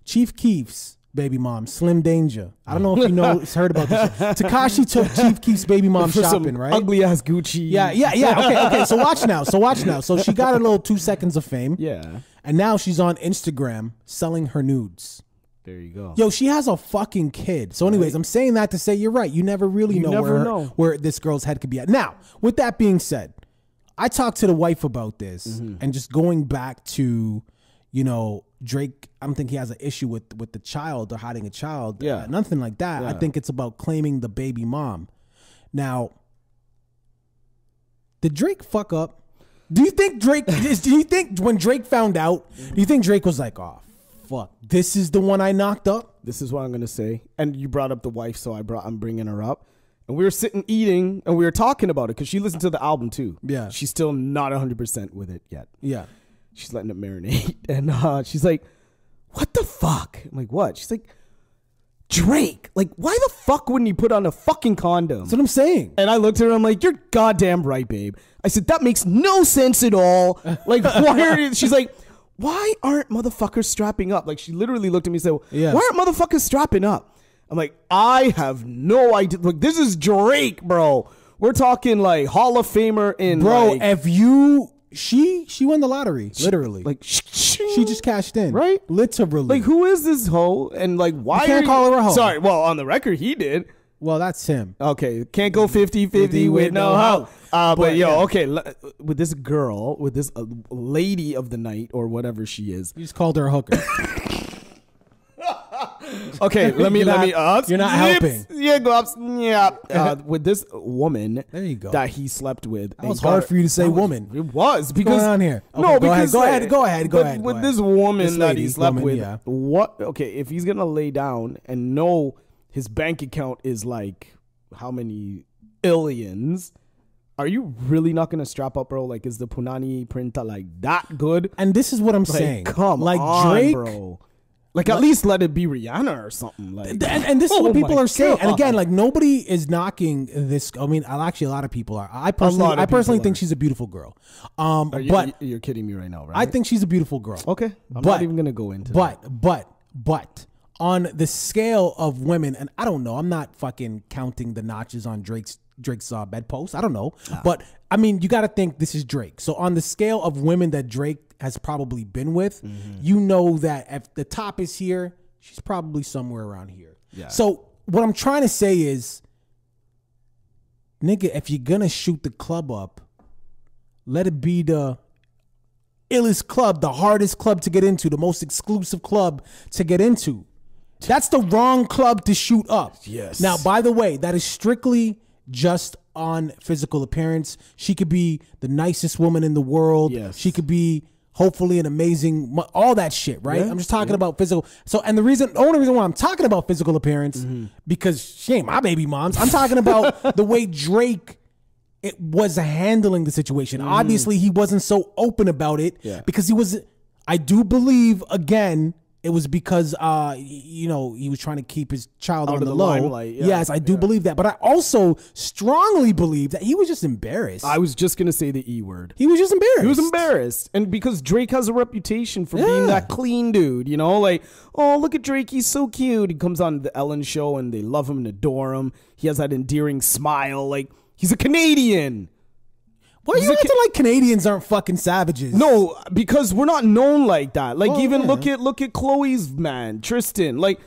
Chief Keef's baby mom, Slim Danger. I don't know if you know, heard about this. Tekashi took Chief Keef's baby mom for shopping, some right? Ugly ass Gucci. Yeah. Okay. So watch now. So she got a little 2 seconds of fame. Yeah. And now she's on Instagram selling her nudes. There you go. Yo, she has a fucking kid. So anyways, I'm saying that to say you're right. You never really know where this girl's head could be at. Now, with that being said, I talked to the wife about this, and just going back to, you know, Drake, I don't think he has an issue with the child or hiding a child. Yeah. Nothing like that. Yeah. I think it's about claiming the baby mom. Now, did Drake fuck up? Do you think when Drake found out, do you think Drake was like, oh, fuck, this is the one I knocked up? This is what I'm going to say. And you brought up the wife, so I'm bringing her up. And we were sitting eating, and we were talking about it, because she listened to the album too. Yeah. She's still not 100% with it yet. Yeah. She's letting it marinate. And she's like, what the fuck? I'm like, what? She's like, Drake. Like, why the fuck wouldn't he put on a fucking condom? That's what I'm saying. And I looked at her, I'm like, you're goddamn right, babe. I said, that makes no sense at all. Like, she's like, why aren't motherfuckers strapping up? Like, she literally looked at me and said, why aren't motherfuckers strapping up? I'm like, I have no idea. Look, this is Drake, bro. We're talking like Hall of Famer in, bro. Like, if you she won the lottery, literally. Like, she just cashed in, right? Literally. Like, who is this hoe? And like, why? You can't call her a hoe. Sorry. Well, on the record, he did. Well, that's him. Okay, can't go 50-50 with no hoe. But yo, yeah. okay, with this girl, with this lady of the night or whatever she is. You just called her a hooker. Okay, let me. You're not helping. Yeah, go up. Yeah, with this woman. There you go. That he slept with. That was hard for you to say woman. It was because what's going on here? Okay, no, go because go ahead. With this woman that he slept with, yeah. what? Okay, if he's gonna lay down and know his bank account is like how many billions. Are you really not gonna strap up, bro? Like, is the Punani printer like that good? And this is what I'm like, saying. Come like on, Drake, bro. Like, at least let it be Rihanna or something. Like, and this is what people are saying. And again, like, nobody is knocking this. I mean, actually, a lot of people are. I personally think she's a beautiful girl. But you're kidding me right now, right? I think she's a beautiful girl. Okay, I'm not even gonna go into. But on the scale of women, and I don't know, I'm not fucking counting the notches on Drake's bedpost. I don't know, but I mean, you got to think this is Drake. So on the scale of women that Drake has probably been with, you know that if the top is here, she's probably somewhere around here. Yeah. So what I'm trying to say is, nigga, if you're gonna shoot the club up, let it be the illest club, the hardest club to get into, the most exclusive club to get into. That's the wrong club to shoot up. Yes. Now, by the way, that is strictly just on physical appearance. She could be the nicest woman in the world. Yes. She could be hopefully an amazing, all that shit, right? Yeah, I'm just talking about physical. So, and the only reason why I'm talking about physical appearance, because she ain't my baby mom's. I'm talking about the way Drake was handling the situation. Obviously, he wasn't so open about it because he was. I do believe again. It was because, he was trying to keep his child on the low. Limelight, Yes, I do believe that. But I also strongly believe that he was just embarrassed. I was just going to say the E word. He was just embarrassed. He was embarrassed. And because Drake has a reputation for being that clean dude, like, oh, look at Drake. He's so cute. He comes on the Ellen show and they love him and adore him. He has that endearing smile. Like, he's a Canadian. Why are you acting like Canadians aren't fucking savages? No, because we're not known like that. Like, look at Chloe's man, Tristan. Like,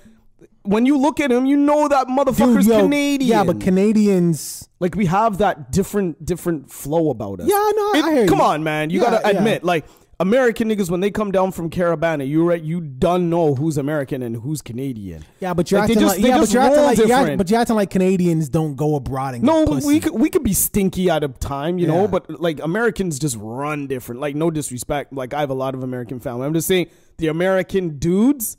when you look at him, you know that motherfucker's Canadian. Yeah, but Canadians, like, we have that different flow about us. Yeah, no, I hear you. Come on, man. You gotta admit, like, American niggas, when they come down from Carabana, you done know who's American and who's Canadian. Yeah, but you're acting you're acting like Canadians don't go abroad and get pussy. we could be stinky at a time, you know, but like Americans just run different. Like, no disrespect, like I have a lot of American family. I'm just saying the American dudes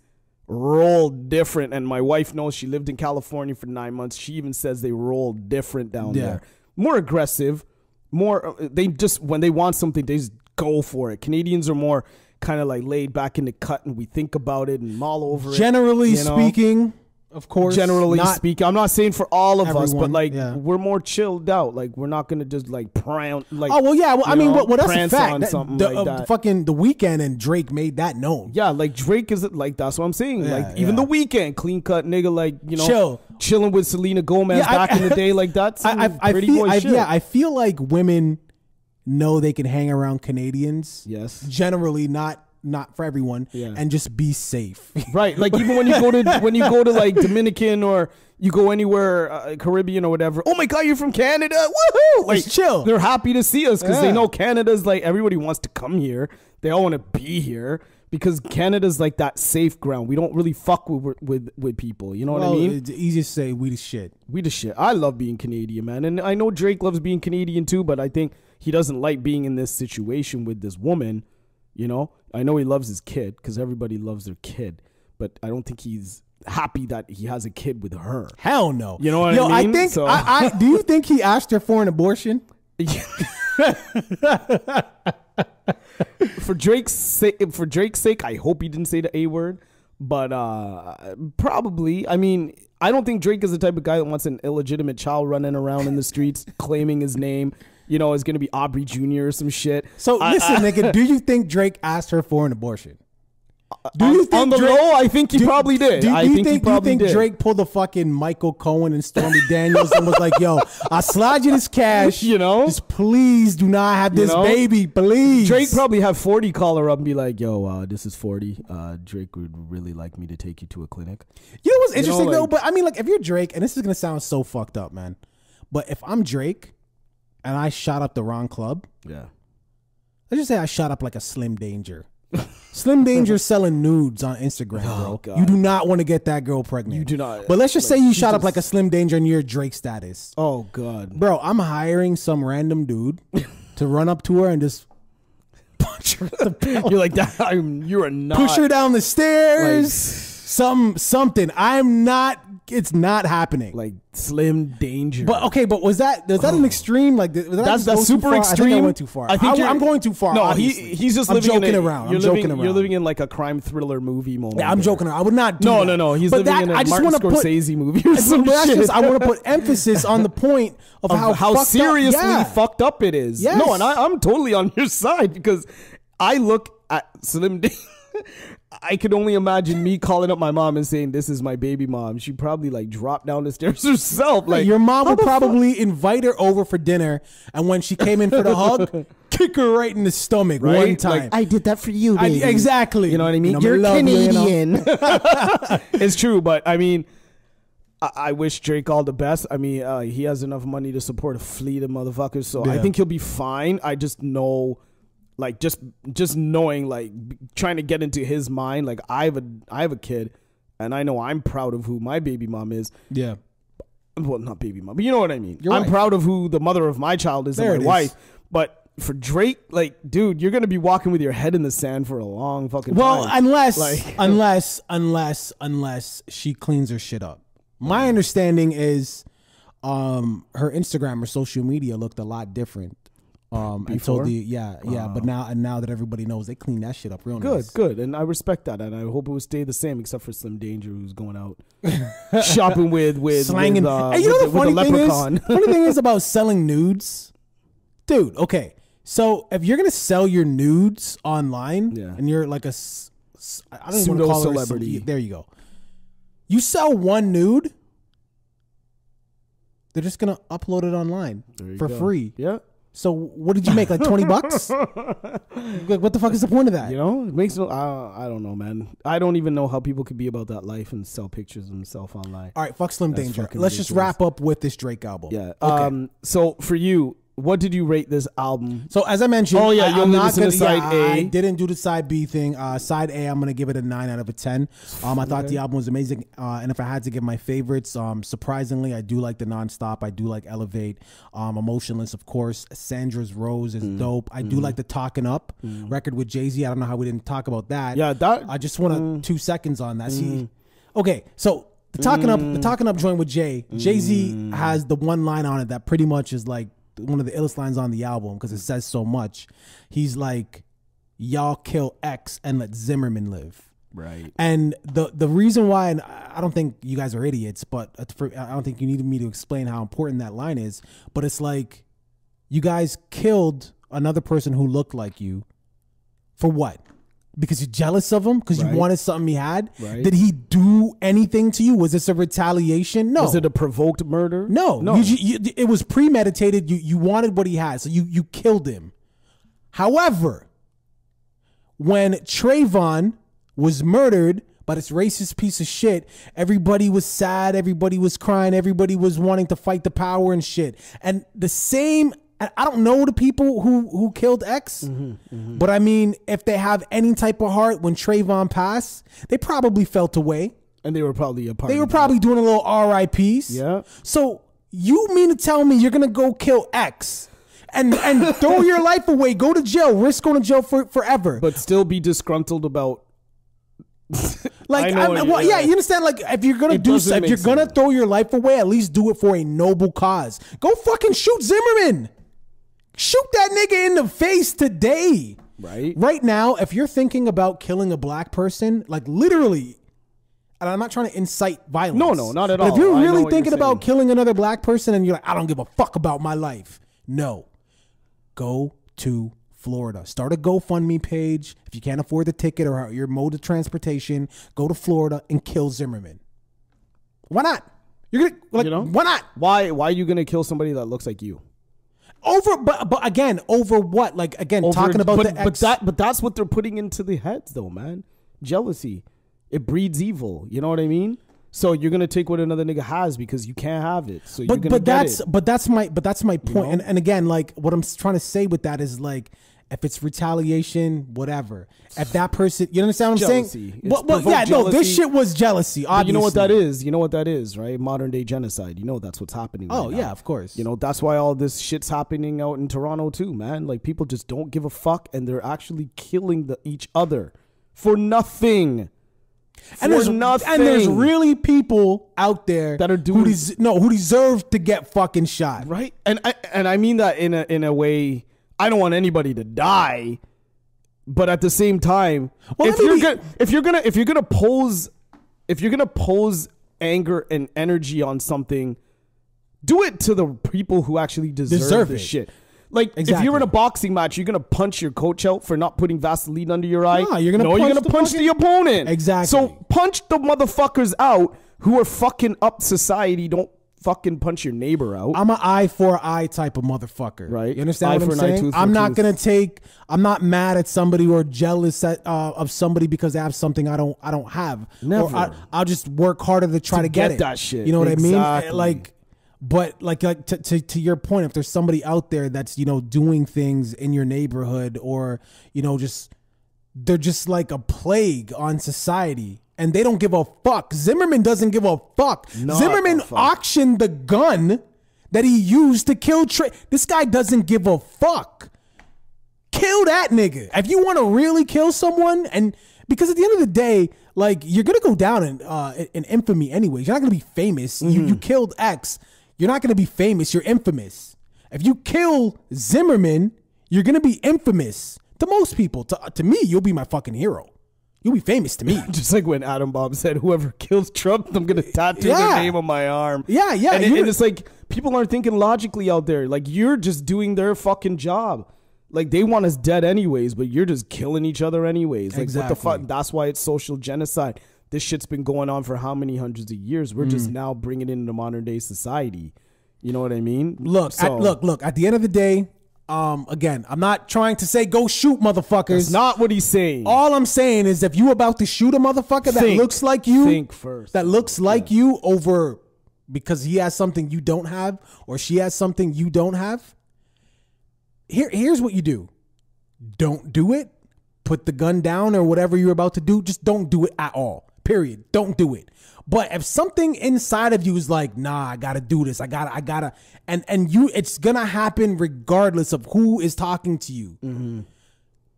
roll different, and my wife knows. She lived in California for 9 months. She even says they roll different down there. More aggressive, more they just, when they want something, they just go for it. Canadians are more kind of like laid back in the cut, and we think about it and mull over it. Generally speaking, of course. Generally speaking, I'm not saying for all of us, but like we're more chilled out. Like, we're not gonna just like prance. Like, oh well, yeah. Well, I mean, well, that's a fact. That. Fucking The Weeknd and Drake made that known. Yeah, like Drake is like, that's what I'm saying. Like, even The Weeknd, clean cut nigga, like, chilling with Selena Gomez back in the day, like that's pretty boy shit. Yeah, I feel like women know they can hang around Canadians. Yes. Generally, not for everyone, and just be safe. Right. Like, even when you go to like Dominican or you go anywhere, Caribbean or whatever. Oh my God, you're from Canada. Woohoo! Like, just chill. They're happy to see us because they know Canada's like, everybody wants to come here. They all want to be here because Canada's like that safe ground. We don't really fuck with people. You know what I mean? It's easy to say we the shit. We the shit. I love being Canadian, man. And I know Drake loves being Canadian too, but I think he doesn't like being in this situation with this woman, I know he loves his kid because everybody loves their kid, but I don't think he's happy that he has a kid with her. Hell no. You know what I mean? I think, do you think he asked her for an abortion? For Drake's sake, I hope he didn't say the A word, but probably. I mean, I don't think Drake is the type of guy that wants an illegitimate child running around in the streets claiming his name. Is going to be Aubrey Jr. or some shit. So listen, nigga, do you think Drake asked her for an abortion? Do you think on the low? I think he probably did. Do you think Drake pulled the fucking Michael Cohen and Stormy Daniels and was like, "Yo, I'll slide you this cash, just please do not have this baby, please." Drake probably have 40 call her up and be like, "Yo, this is 40. Drake would really like me to take you to a clinic." You know what's interesting though? But I mean, like, if you're Drake, and this is gonna sound so fucked up, man, but if I'm Drake and I shot up the wrong club, let's just say I shot up like a Slim Danger. Slim Danger selling nudes on Instagram, bro. God. You do not want to get that girl pregnant. You do not. But let's just say you shot up like a Slim Danger and you're Drake status. Oh God, bro, I'm hiring some random dude to run up to her and just punch her in the belly. You're like that. You are not. Push her down the stairs. Something. I'm not. It's not happening. Like Slim Danger. But okay, but was that an extreme? Like that's super extreme. I think I went too far. I think I'm going too far. No, he's just living joking around. I'm joking around. You're living in like a crime thriller movie moment. Yeah, I'm joking around. I would not do that. No. He's living in a Martin Scorsese movie or some shit. I want to put emphasis on the point of how seriously fucked up it is. Yes. No, and I'm totally on your side because I look at Slim Danger. I could only imagine me calling up my mom and saying, "This is my baby mom." She'd probably like drop down the stairs herself. Like, your mom would probably invite her over for dinner, and when she came in for the hug, kick her right in the stomach one time. Like, I did that for you, baby. Exactly. You know what I mean? You're Canadian. It's true, but I mean, I wish Drake all the best. I mean, he has enough money to support a fleet of motherfuckers, so I think he'll be fine. I just know. Like just knowing, like trying to get into his mind. Like I have a kid, and I know I'm proud of who my baby mom is. Yeah, well, not baby mom, but you know what I mean. You're I'm right. proud of who the mother of my child is There and it my is. wife. But for Drake, like, dude, you're gonna be walking with your head in the sand for a long fucking Well, time. unless she cleans her shit up. My understanding is her Instagram or social media looked a lot different. Before? But now that everybody knows, they clean that shit up real nice. Good, and I respect that, and I hope it will stay the same, except for Slim Danger, who's going out shopping with Slanging. And you know the funny thing is, funny thing is about selling nudes, dude. Okay, so if you're gonna sell your nudes online, and you're like I don't even want to call celebrity. There you go. You sell one nude, they're just gonna upload it online for free. Yeah. So what did you make, like $20? Like, what the fuck is the point of that? You know, it makes no. I don't know, man. I don't even know how people could be about that life and sell pictures of themselves online. All right, fuck Slim That's Danger. fucking Let's just ridiculous. wrap up with this Drake album. Yeah. Okay. So for you, what did you rate this album? So as I mentioned, Oh, yeah, you I'm only not listened to gonna, side A. I didn't do the side B thing. Side A, I'm gonna give it a 9 out of a 10. I thought the album was amazing. And if I had to give my favorites, surprisingly, I do like the Nonstop. I do like Elevate. Emotionless, of course. Sandra's Rose is dope. I do like the Talking Up record with Jay-Z. I don't know how we didn't talk about that. Yeah, that. I just want 2 seconds on that. See, okay, so the Talking Up joint with Jay-Z has the one line on it that pretty much is like one of the illest lines on the album because it says so much. He's like, y'all kill X and let Zimmerman live. Right. And the reason why, and I don't think you guys are idiots, but I don't think you need me to explain how important that line is, but it's like, you guys killed another person who looked like you for what? Because you're jealous of him? Because you wanted something he had? Right. Did he do anything to you? Was this a retaliation? No. Was it a provoked murder? No. It was premeditated. You wanted what he had, so you killed him. However, when Trayvon was murdered by this racist piece of shit, everybody was sad, everybody was crying, everybody was wanting to fight the power and shit. And the same... I don't know the people who killed X, but I mean, if they have any type of heart, when Trayvon passed, they probably felt away. And they were probably a part They of were that. probably doing a little RIPs. Yeah. So you mean to tell me you're going to go kill X and throw your life away, go to jail, risk going to jail forever. But still be disgruntled about... Like, I know, you understand? Like, if you're gonna It do, doesn't if make you're gonna sense. throw your life away, at least do it for a noble cause. Go fucking shoot Zimmerman. Shoot that nigga in the face today. Right now, if you're thinking about killing a black person, like literally, and I'm not trying to incite violence. No, not at but all. If you're I know really what thinking you're about saying. killing another black person and you're like, I don't give a fuck about my life. No. Go to Florida. Start a GoFundMe page. If you can't afford the ticket or your mode of transportation, go to Florida and kill Zimmerman. Why not? You're gonna like, why not? Why are you gonna kill somebody that looks like you? But again, over what? Like again, talking about the ex. But that's what they're putting into the heads, though, man. Jealousy, it breeds evil. You know what I mean? So you're gonna take what another nigga has because you can't have it. So you're gonna get it. But that's my point. You know? And again, like what I'm trying to say with that is like, if it's retaliation, whatever. If that person, you understand what I'm Jealousy. saying? It's Well, yeah, no, this jealousy. shit was jealousy. Obviously, But you know what that is? You know what that is, right? Modern day genocide. You know that's what's happening. Oh right yeah, now. of course. You know that's why all this shit's happening out in Toronto too, man. Like people just don't give a fuck, and they're actually killing each other for nothing. And there's really people out there that are doing who deserve to get fucking shot, right? And I mean that in a way. I don't want anybody to die, but at the same time, if you're gonna pose anger and energy on something, do it to the people who actually deserve this shit. Like if you're in a boxing match, you're gonna punch your coach out for not putting Vaseline under your eye. No, you're gonna punch the opponent. Exactly. So punch the motherfuckers out who are fucking up society. Don't fucking punch your neighbor out. I'm an eye for eye type of motherfucker. Right. You understand Eye what for I'm an eye, saying? tooth for I'm not tooth. I'm not mad at somebody or jealous of somebody because they have something I don't have. Never. Or I'll just work harder to try to get it. that shit. You know what I Exactly. mean? But to your point, if there's somebody out there that's, doing things in your neighborhood or, they're just like a plague on society. and they don't give a fuck. Zimmerman doesn't give a fuck. Not Zimmerman a fuck. auctioned the gun that he used to kill Trey. This guy doesn't give a fuck. Kill that nigga. If you want to really kill someone, and because at the end of the day, like, you're gonna go down in infamy anyways. You're not gonna be famous. You killed X. You're not gonna be famous. You're infamous. If you kill Zimmerman, you're gonna be infamous to most people. To me, you'll be my fucking hero. You'll be famous to me. Just like when Adam Bob said, whoever kills Trump, I'm going to tattoo Yeah. their name on my arm. Yeah, yeah. And it's like, people aren't thinking logically out there. Like, you're just doing their fucking job. Like, they want us dead anyways, but you're just killing each other anyways. Like, what the fuck? That's why it's social genocide. This shit's been going on for how many hundreds of years? We're just now bringing it into modern day society. You know what I mean? Look, look. At the end of the day, again, I'm not trying to say go shoot motherfuckers. That's not what he's saying. All I'm saying is if you about to shoot a motherfucker that looks like you, think first. That looks like you over because he has something you don't have or she has something you don't have. Here's what you do. Don't do it. Put the gun down or whatever you're about to do. Just don't do it at all. Period. Don't do it. But if something inside of you is like, nah, I gotta do this. I gotta, and you, it's gonna happen regardless of who is talking to you.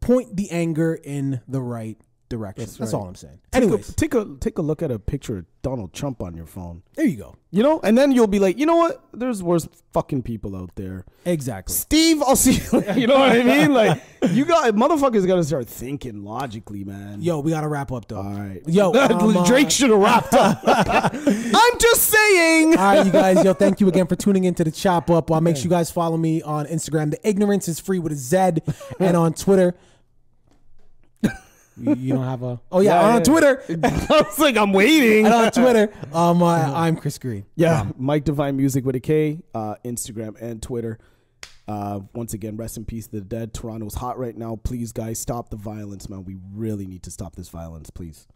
Point the anger in the right direction. That's all I'm saying. Anyways, take a look at a picture of Donald Trump on your phone. there you go. You know, and then you'll be like, you know what? There's worse fucking people out there. Exactly. Steve, I'll see you. You know what I mean? Like, motherfuckers got to start thinking logically, man. Yo, we gotta wrap up though. All right. Yo, Drake should have wrapped up. I'm just saying. All right, you guys. Yo, thank you again for tuning into the Chop Up. Make sure you guys follow me on Instagram. The Ignorance is Free with a Z, and on Twitter. You don't have a... Oh, yeah, on Twitter. I was like, I'm waiting. And on Twitter, I'm Chris Green. Yeah, Mike Devine Music with a K, Instagram and Twitter. Once again, rest in peace to the dead. Toronto's hot right now. Please, guys, stop the violence, man. We really need to stop this violence, please.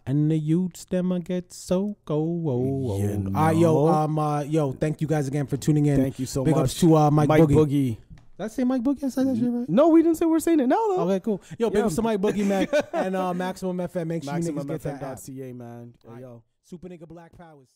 And the youths them get so go. You know. All right, yo, thank you guys again for tuning in. Thank you so Big much. ups to Mike Boogie. Did I say Mike Boogie? I said that shit right? No, we didn't say we're saying it now, though. Okay, cool. Yo, big ups to Mike Boogie, man. And Maximum FM. Make sure you niggas get that app. MaximumFM.ca, man. All right. Yo. Super Nigga Black Powers.